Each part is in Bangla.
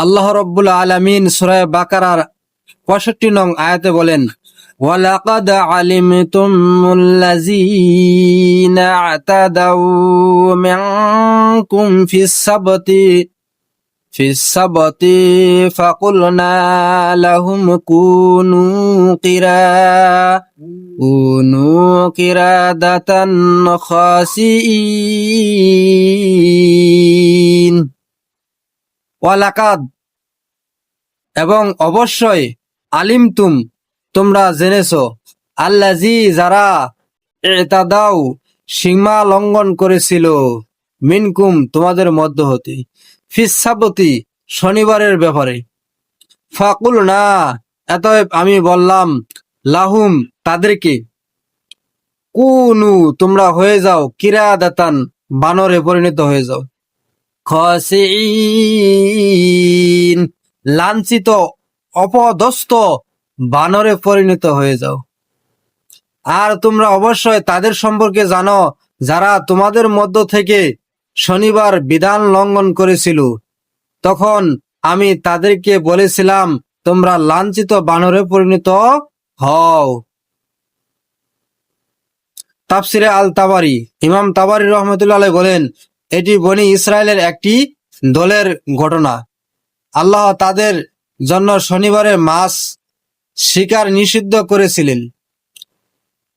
আল্লাহ রাব্বুল আলামিন সূরা বাকারার ৬৫ নং আয়াতে বলেন, ওয়ালাকাদ আলিমতুমুল্লাযীনা আ'তাদাউ মিনকুম ফিস-সাবতি ফাকুলনা লাহুম কুনু কিরাদাতান খাসিইন। ওয়ালাকাদ এবং অবশ্যই, আলিমতুম তোমরা জেনেছ, আল্লাযী যারা, ইতাদাউ সীমা লঙ্ঘন করেছিল, মিনকুম তোমাদের মধ্য হতে, ফিস-সাবতি শনিবারের ব্যাপারে, ফাকুল না অতএব আমি বললাম, লাহুম তাদেরকে, কুনু তোমরা হয়ে যাও, কিরাদাতান বানরে পরিণত হয়ে যাও, খাসিইন লাঞ্ছিত অপদস্থ বানরে পরিণত হয়ে যাও। আর তোমরা অবশ্যই তাদের সম্পর্কে জানো যারা তোমাদের মধ্য থেকে শনিবার বিধান লঙ্ঘন করেছিল, তখন আমি তাদেরকে বলেছিলাম তোমরা লাঞ্ছিত বানরে পরিণত হও। তাফসিরে আল তাবারি, ইমাম তাবারি রহমতুল্লাহ আলাইহি বলেন, এটি বনি ইসরায়েলের একটি দলের ঘটনা। আল্লাহ তাদের জন্য শনিবারের মাছ শিকার নিষিদ্ধ করেছিলেন।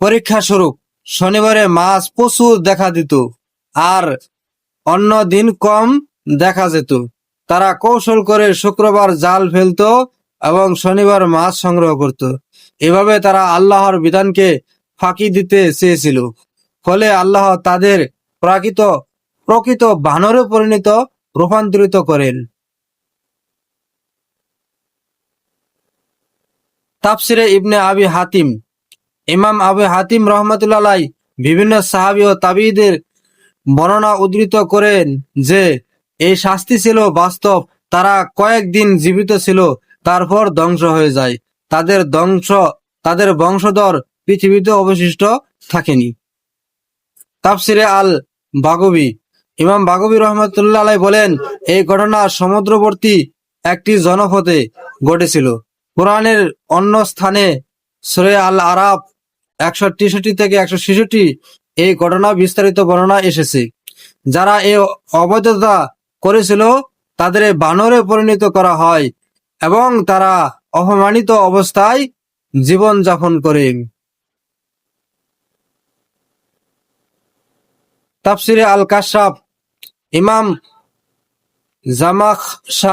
পরীক্ষা স্বরূপ শনিবারে মাছ প্রচুর দেখা দিত আর অন্য দিন কম দেখা যেত। তারা কৌশল করে শুক্রবার জাল ফেলতো এবং শনিবার মাছ সংগ্রহ করত। এভাবে তারা আল্লাহর বিধানকে ফাঁকি দিতে চেয়েছিল। ফলে আল্লাহ তাদের প্রকৃত বানরে রূপান্তরিত করেন। তাফসিরে ইবনে আবি হাতিম, ইমাম আবু হাতিম রহমতুল্লাহ আলাইহি বিভিন্ন সাহাবী ও তাবিঈদের বর্ণনা উদ্ধৃত করেন যে এই শাস্তি ছিল বাস্তব। তারা কয়েকদিন জীবিত ছিল, তারপর ধ্বংস হয়ে যায়। তাদের বংশধর পৃথিবীতে অবশিষ্ট থাকেনি। তাফসিরে আল বাগবী, ইমাম বাগবী রহমতুল্লাহ আলাইহি বলেন, এই ঘটনা সমুদ্রবর্তী একটি জনপদে ঘটেছিল। কোরআনের অন্য স্থানে সূরা আল আরাফ ১৬৩ থেকে ১৬৬ এই ঘটনা বিস্তারিত বর্ণনা এসেছে। যারা এই অবৈধতা করেছিল তাদের বানরে পরিণত করা হয় এবং তারা অপমানিত অবস্থায় জীবন যাপন করে। তাফসিরে আল কাশাফ, ইমাম জামাখশারি